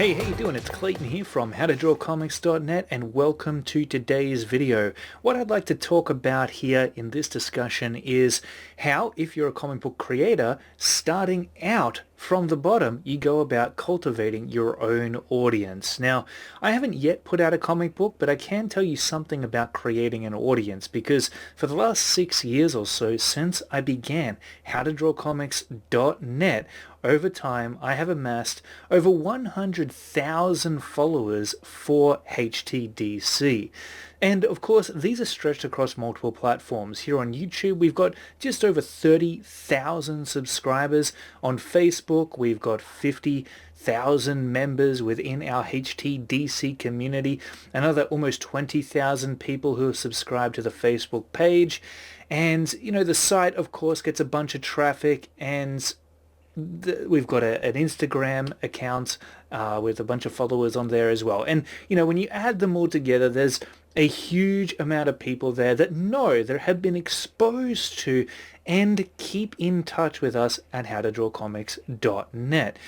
Hey, how you doing? It's Clayton here from howtodrawcomics.net and welcome to today's video. What I'd like to talk about here in this discussion is how, if you're a comic book creator, starting out from the bottom, you go about cultivating your own audience. Now, I haven't yet put out a comic book, but I can tell you something about creating an audience because for the last 6 years or so since I began howtodrawcomics.net, over time, I have amassed over 100,000 followers for HTDC. And of course, these are stretched across multiple platforms. Here on YouTube, we've got just over 30,000 subscribers. On Facebook, we've got 50,000 members within our HTDC community. Another almost 20,000 people who have subscribed to the Facebook page. And, the site, of course, gets a bunch of traffic, and we've got an Instagram account with a bunch of followers on there as well. And, when you add them all together, there's a huge amount of people there that have been exposed to and keep in touch with us at howtodrawcomics.net.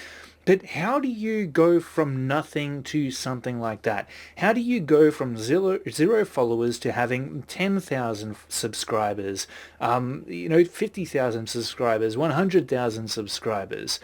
But how do you go from nothing to something like that? How do you go from zero followers to having 10,000 subscribers, 50,000 subscribers, 100,000 subscribers?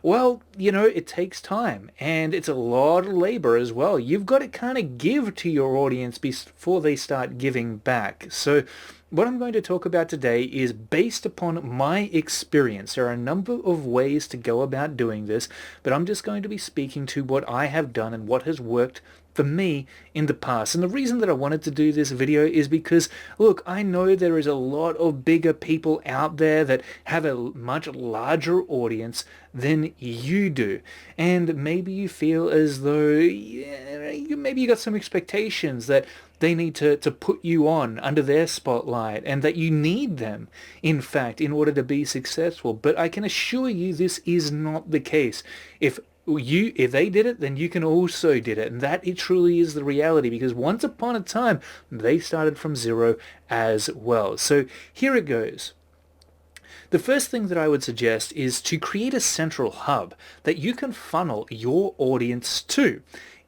Well, it takes time and it's a lot of labor as well. You've got to kind of give to your audience before they start giving back. So what I'm going to talk about today is based upon my experience. There are a number of ways to go about doing this, but I'm just going to be speaking to what I have done and what has worked for me in the past. And the reason that I wanted to do this video is because, look, I know there is a lot of bigger people out there that have a much larger audience than you do. And maybe you feel as though maybe you got some expectations that they need to put you on under their spotlight and that you need them, in fact, in order to be successful. But I can assure you this is not the case. If they did it, then you can also do it. And that it truly is the reality, because once upon a time, they started from zero as well. So here it goes. The first thing that I would suggest is to create a central hub that you can funnel your audience to.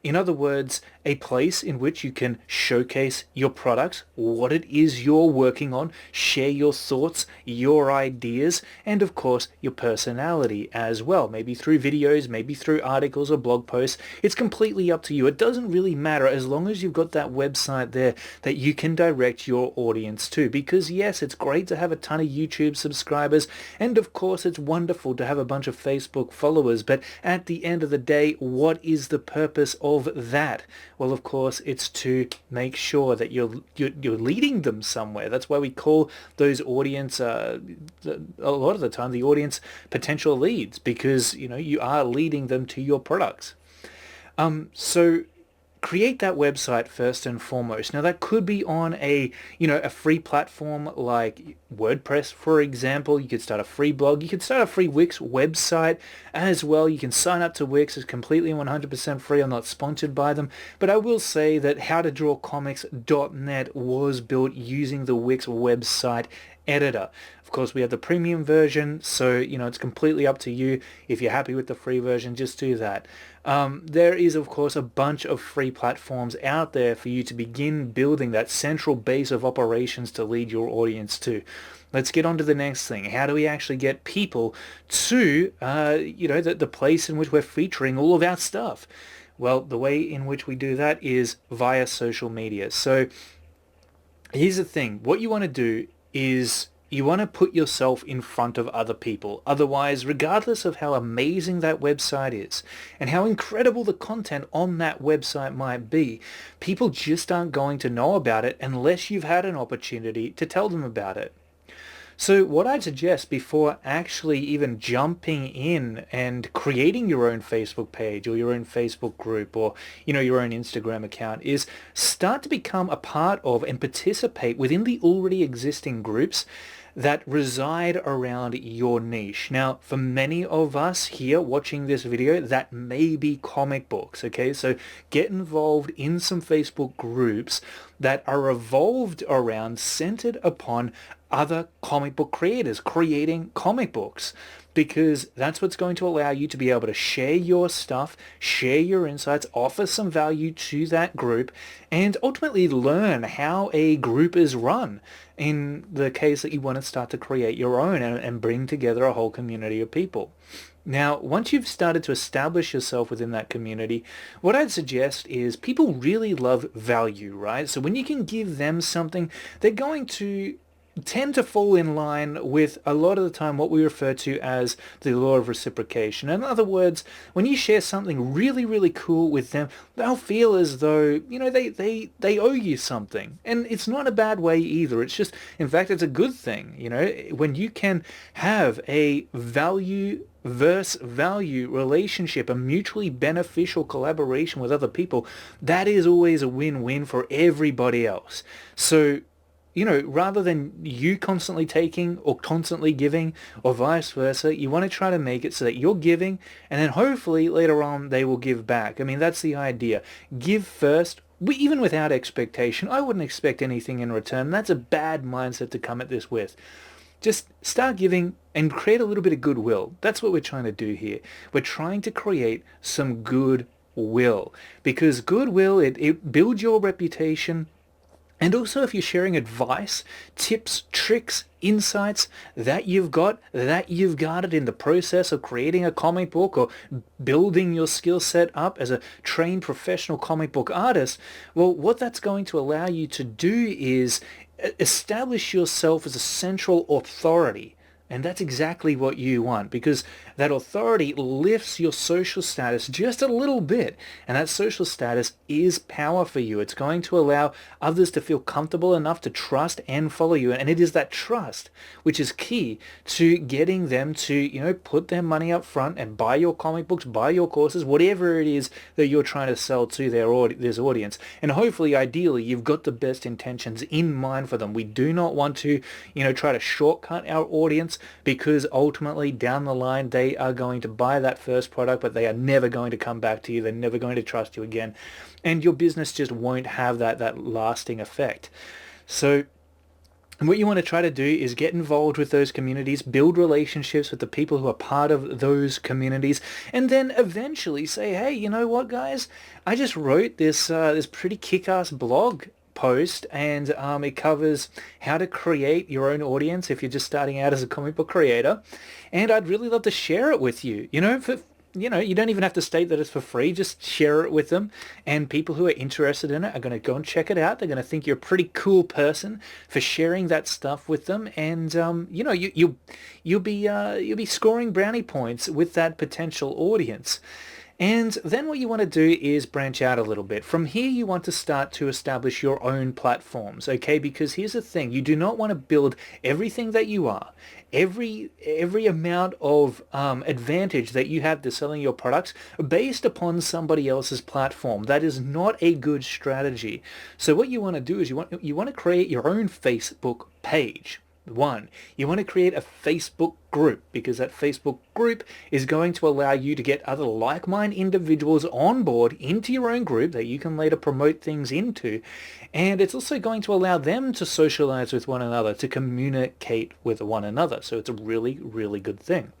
In other words, a place in which you can showcase your products, what it is you're working on, share your thoughts, your ideas, and of course your personality as well. Maybe through videos, maybe through articles or blog posts. It's completely up to you. It doesn't really matter as long as you've got that website there that you can direct your audience to. Because yes, it's great to have a ton of YouTube subscribers, and of course it's wonderful to have a bunch of Facebook followers, but at the end of the day, what is the purpose of that? Well, of course, it's to make sure that you're leading them somewhere. That's why we call those audience, a lot of the time, the audience potential leads, because, you are leading them to your products. So create that website first and foremost. Now that could be on a free platform like WordPress, for example. You could start a free blog. You could start a free Wix website as well. You can sign up to Wix. It's completely 100% free. I'm not sponsored by them, but I will say that howtodrawcomics.net was built using the Wix website editor. Of course, we have the premium version, so it's completely up to you. If you're happy with the free version, just do that. There is, of course, a bunch of free platforms out there for you to begin building that central base of operations to lead your audience to. Let's get on to the next thing. How do we actually get people to, the place in which we're featuring all of our stuff? Well, the way in which we do that is via social media. So here's the thing. What you want to do is you want to put yourself in front of other people. Otherwise, regardless of how amazing that website is and how incredible the content on that website might be, people just aren't going to know about it unless you've had an opportunity to tell them about it. So what I'd suggest before actually even jumping in and creating your own Facebook page or your own Facebook group or, your own Instagram account is start to become a part of and participate within the already existing groups that reside around your niche. Now, for many of us here watching this video, that may be comic books, okay? So get involved in some Facebook groups that are revolved around, centered upon other comic book creators creating comic books. because that's what's going to allow you to be able to share your stuff, share your insights, offer some value to that group, and ultimately learn how a group is run in the case that you want to start to create your own and bring together a whole community of people. Now, once you've started to establish yourself within that community, what I'd suggest is people really love value, right? So when you can give them something, they're going to tend to fall in line with a lot of the time what we refer to as the law of reciprocation. In other words, when you share something really, really cool with them, they'll feel as though, they owe you something. And it's not a bad way either. It's just, in fact, it's a good thing, when you can have a value versus value relationship, a mutually beneficial collaboration with other people, that is always a win-win for everybody else. So, rather than you constantly taking or constantly giving or vice versa, you want to try to make it so that you're giving and then hopefully later on they will give back. I mean, that's the idea. Give first. Even without expectation, I wouldn't expect anything in return. That's a bad mindset to come at this with. Just start giving and create a little bit of goodwill. That's what we're trying to do here. We're trying to create some goodwill because goodwill, it builds your reputation. And also if you're sharing advice, tips, tricks, insights that you've guarded in the process of creating a comic book or building your skill set up as a trained professional comic book artist, well, what that's going to allow you to do is establish yourself as a central authority. And that's exactly what you want because that authority lifts your social status just a little bit. And that social status is power for you. It's going to allow others to feel comfortable enough to trust and follow you. And it is that trust which is key to getting them to, put their money up front and buy your comic books, buy your courses, whatever it is that you're trying to sell to this audience. And hopefully, ideally, you've got the best intentions in mind for them. We do not want to, try to shortcut our audience because ultimately down the line they are going to buy that first product but they are never going to come back to you. They're never going to trust you again. And your business just won't have that lasting effect. So what you want to try to do is get involved with those communities, build relationships with the people who are part of those communities, and then eventually say, hey, you know what, guys? I just wrote this pretty kick-ass blog post and it covers how to create your own audience if you're just starting out as a comic book creator, and I'd really love to share it with you. You don't even have to state that it's for free. Just share it with them, and people who are interested in it are going to go and check it out. They're going to think you're a pretty cool person for sharing that stuff with them, and you'll be scoring brownie points with that potential audience. And then what you want to do is branch out a little bit. From here, you want to start to establish your own platforms, okay? Because here's the thing. You do not want to build everything that you are, every amount of advantage that you have to selling your products based upon somebody else's platform. That is not a good strategy. So what you want to do is you want to create your own Facebook page. One, you want to create a Facebook group because that Facebook group is going to allow you to get other like-minded individuals on board into your own group that you can later promote things into. And it's also going to allow them to socialize with one another, to communicate with one another. So it's a really, really good thing.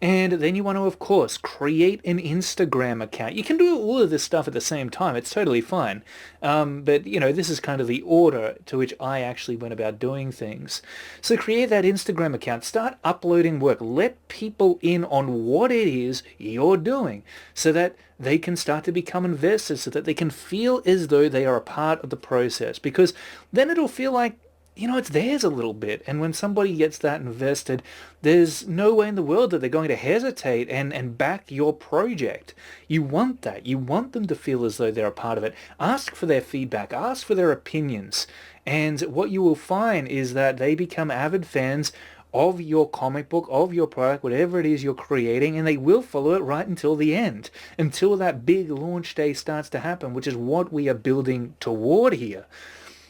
And then you want to, of course, create an Instagram account. You can do all of this stuff at the same time. It's totally fine. But, this is kind of the order to which I actually went about doing things. So create that Instagram account. Start uploading work. Let people in on what it is you're doing so that they can start to become investors, so that they can feel as though they are a part of the process. Because then it'll feel like, it's theirs a little bit. And when somebody gets that invested, there's no way in the world that they're going to hesitate and back your project. You want that. You want them to feel as though they're a part of it. Ask for their feedback. Ask for their opinions. And what you will find is that they become avid fans of your comic book, of your product, whatever it is you're creating, and they will follow it right until the end, until that big launch day starts to happen, which is what we are building toward here.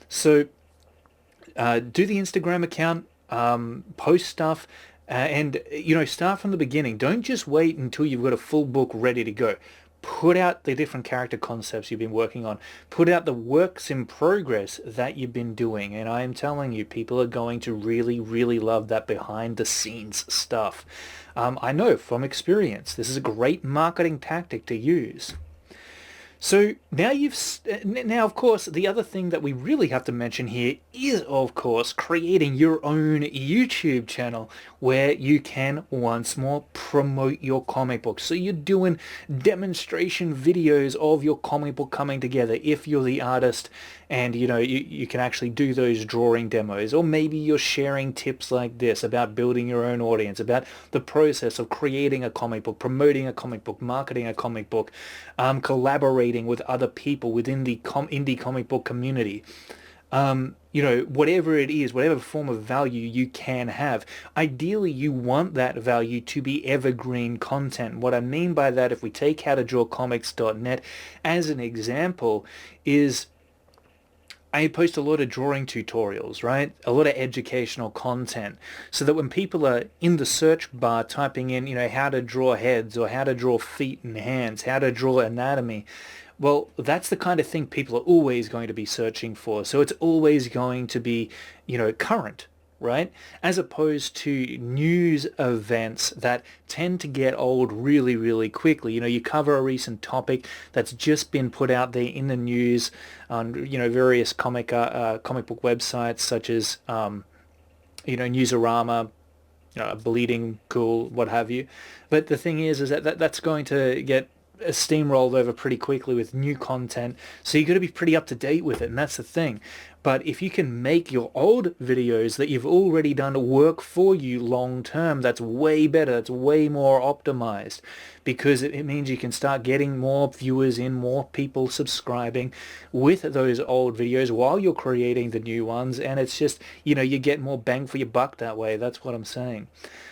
So do the Instagram account, post stuff, and start from the beginning. Don't just wait until you've got a full book ready to go. put out the different character concepts you've been working on, put out the works in progress that you've been doing, and I am telling you, people are going to really, really love that behind the scenes stuff. I know from experience, this is a great marketing tactic to use. So now of course the other thing that we really have to mention here is of course creating your own YouTube channel where you can once more promote your comic book. So you're doing demonstration videos of your comic book coming together if you're the artist, and you can actually do those drawing demos, or maybe you're sharing tips like this about building your own audience, about the process of creating a comic book, promoting a comic book, marketing a comic book, collaborating with other people within the indie comic book community. Whatever it is, whatever form of value you can have, ideally you want that value to be evergreen content. What I mean by that, if we take howtodrawcomics.net as an example, is I post a lot of drawing tutorials, right? A lot of educational content, so that when people are in the search bar typing in, how to draw heads or how to draw feet and hands, how to draw anatomy, well, that's the kind of thing people are always going to be searching for. So it's always going to be, current, right? As opposed to news events that tend to get old really, really quickly. You cover a recent topic that's just been put out there in the news on, various comic book websites such as, Newsarama, Bleeding Cool, what have you. But the thing is that's going to get steamrolled over pretty quickly with new content, so you got to be pretty up to date with it, and that's the thing. But if you can make your old videos that you've already done work for you long term, that's way better, that's way more optimized, because it means you can start getting more viewers in, more people subscribing with those old videos while you're creating the new ones, and it's just, you get more bang for your buck that way. That's what I'm saying.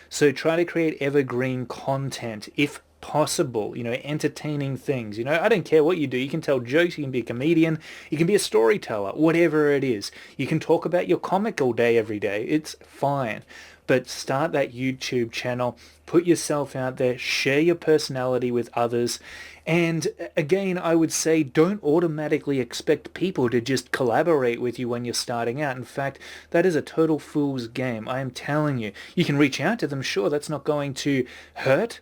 So try to create evergreen content if possible, entertaining things. I don't care what you do. You can tell jokes, you can be a comedian, you can be a storyteller, whatever it is. You can talk about your comic all day, every day. It's fine. But start that YouTube channel, put yourself out there, share your personality with others. And again, I would say don't automatically expect people to just collaborate with you when you're starting out. In fact, that is a total fool's game. I am telling you. You can reach out to them, sure, that's not going to hurt.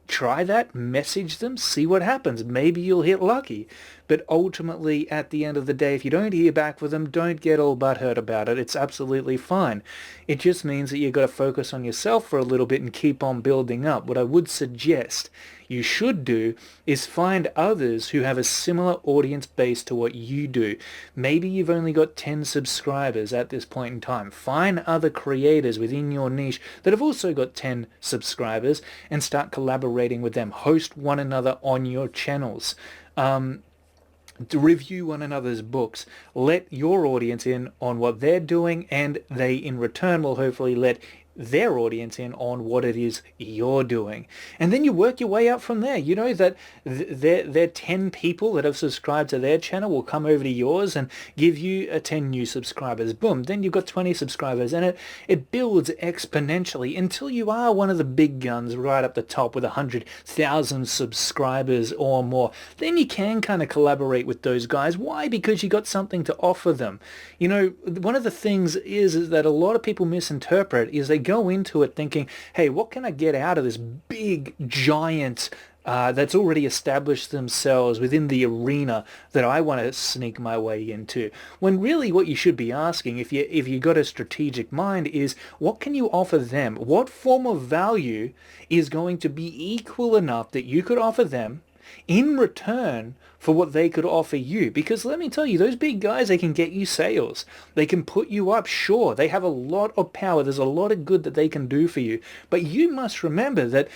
Try that, message them, see what happens. Maybe you'll hit lucky. But ultimately, at the end of the day, if you don't hear back from them, don't get all butthurt about it. It's absolutely fine. It just means that you've got to focus on yourself for a little bit and keep on building up. What I would suggest you should do is find others who have a similar audience base to what you do. Maybe you've only got 10 subscribers at this point in time. Find other creators within your niche that have also got 10 subscribers and start collaborating with them. Host one another on your channels. To review one another's books. Let your audience in on what they're doing, and they in return will hopefully let their audience in on what it is you're doing. And then you work your way up from there. You know that their 10 people that have subscribed to their channel will come over to yours and give you 10 new subscribers. Boom. Then you've got 20 subscribers, and it builds exponentially until you are one of the big guns right up the top with 100,000 subscribers or more. Then you can kind of collaborate with those guys. Why? Because you got something to offer them. One of the things is that a lot of people misinterpret is they go into it thinking, hey, what can I get out of this big giant that's already established themselves within the arena that I want to sneak my way into? When really what you should be asking, if you got a strategic mind, is what can you offer them? What form of value is going to be equal enough that you could offer them in return for what they could offer you? Because let me tell you, those big guys, they can get you sales. They can put you up, sure. They have a lot of power. There's a lot of good that they can do for you. But you must remember that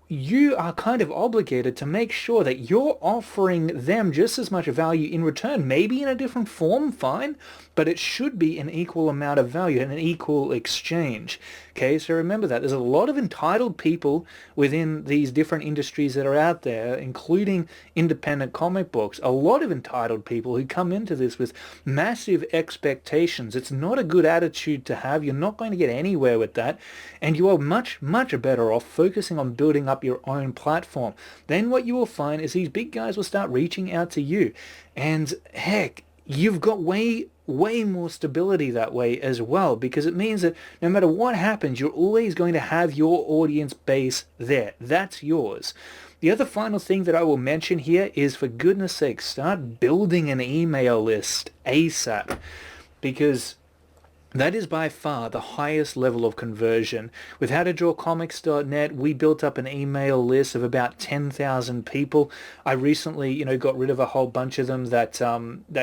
you are kind of obligated to make sure that you're offering them just as much value in return, maybe in a different form, fine, but it should be an equal amount of value and an equal exchange. Okay, so remember that. There's a lot of entitled people within these different industries that are out there, including independent comic books. A lot of entitled people who come into this with massive expectations. It's not a good attitude to have. You're not going to get anywhere with that. And you are much, much better off focusing on building up up your own platform, then what you will find is these big guys will start reaching out to you. And heck, you've got way more stability that way as well, because it means that no matter what happens, you're always going to have your audience base there. That's yours. The other final thing that I will mention here is, for goodness sake, start building an email list ASAP, because that is by far the highest level of conversion. With howtodrawcomics.net, we built up an email list of about 10,000 people. I recently, got rid of a whole bunch of them that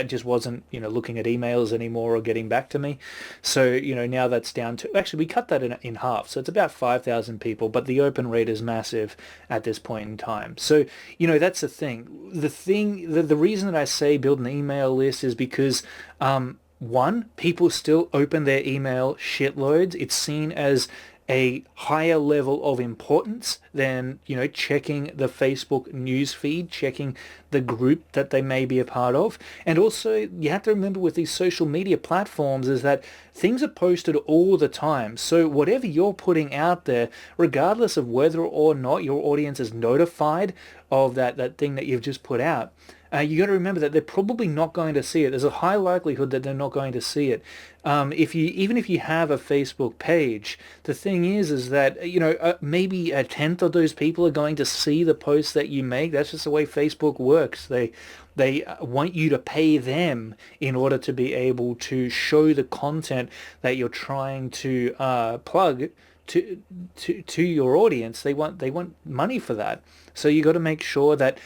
just wasn't, looking at emails anymore or getting back to me. So, now that's down to, actually, we cut that in half. So it's about 5,000 people, but the open rate is massive at this point in time. So, that's the thing. The reason that I say build an email list is because, one, people still open their email shitloads. It's seen as a higher level of importance than, checking the Facebook news feed, checking the group that they may be a part of. And also, you have to remember with these social media platforms is that things are posted all the time. So whatever you're putting out there, regardless of whether or not your audience is notified of that thing that you've just put out, you got to remember that they're probably not going to see it. There's a high likelihood that they're not going to see it. Even if you have a Facebook page, the thing is that maybe a tenth of those people are going to see the posts that you make. That's just the way Facebook works. They want you to pay them in order to be able to show the content that you're trying to plug to your audience. They want money for that. So you got to make sure that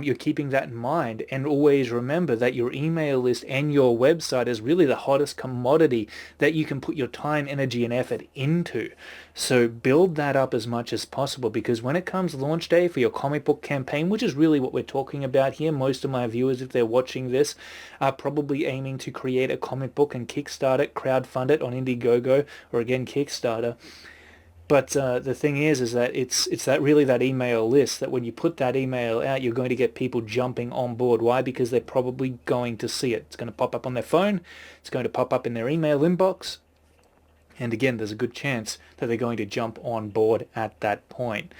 you're keeping that in mind, and always remember that your email list and your website is really the hottest commodity that you can put your time, energy, and effort into. So build that up as much as possible, because when it comes launch day for your comic book campaign, which is really what we're talking about here, most of my viewers, if they're watching this, are probably aiming to create a comic book and kickstart it, crowdfund it on Indiegogo, or again Kickstarter. But the thing is that it's that email list, that when you put that email out, you're going to get people jumping on board. Why? Because they're probably going to see it. It's going to pop up on their phone. It's going to pop up in their email inbox. And again, there's a good chance that they're going to jump on board at that point.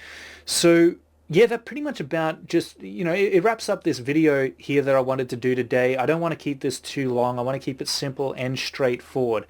So yeah, that pretty much about just, it wraps up this video here that I wanted to do today. I don't want to keep this too long. I want to keep it simple and straightforward.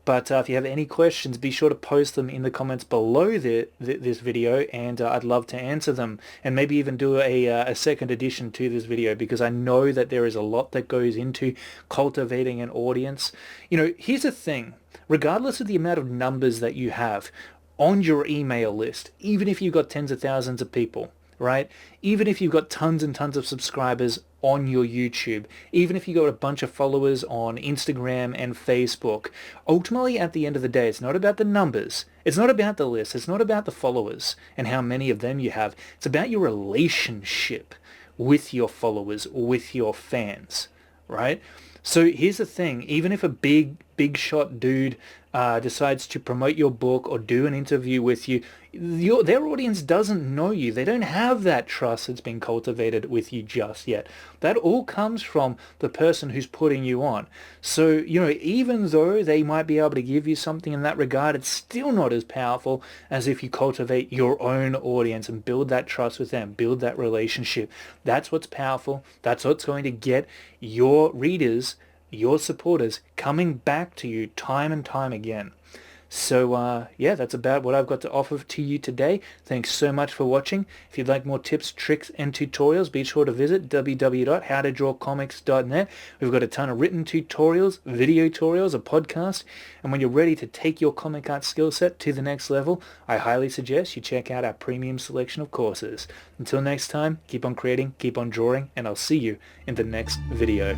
But if you have any questions, be sure to post them in the comments below this video, and I'd love to answer them, and maybe even do a second edition to this video, because I know that there is a lot that goes into cultivating an audience. Here's the thing. Regardless of the amount of numbers that you have on your email list, even if you've got tens of thousands of people, right? Even if you've got tons and tons of subscribers on your YouTube, even if you got a bunch of followers on Instagram and Facebook, ultimately at the end of the day, it's not about the numbers. It's not about the list. It's not about the followers and how many of them you have. It's about your relationship with your followers or with your fans, right? So here's the thing. Even if a big shot dude decides to promote your book or do an interview with you, their audience doesn't know you. They don't have that trust that's been cultivated with you just yet. That all comes from the person who's putting you on. So, even though they might be able to give you something in that regard, it's still not as powerful as if you cultivate your own audience and build that trust with them, build that relationship. That's what's powerful. That's what's going to get your readers, your supporters, coming back to you time and time again. So yeah, that's about what I've got to offer to you today. Thanks so much for watching. If you'd like more tips, tricks, and tutorials, be sure to visit www.howtodrawcomics.net. We've got a ton of written tutorials, video tutorials, a podcast, and when you're ready to take your comic art skill set to the next level, I highly suggest you check out our premium selection of courses. Until next time, keep on creating, keep on drawing, and I'll see you in the next video.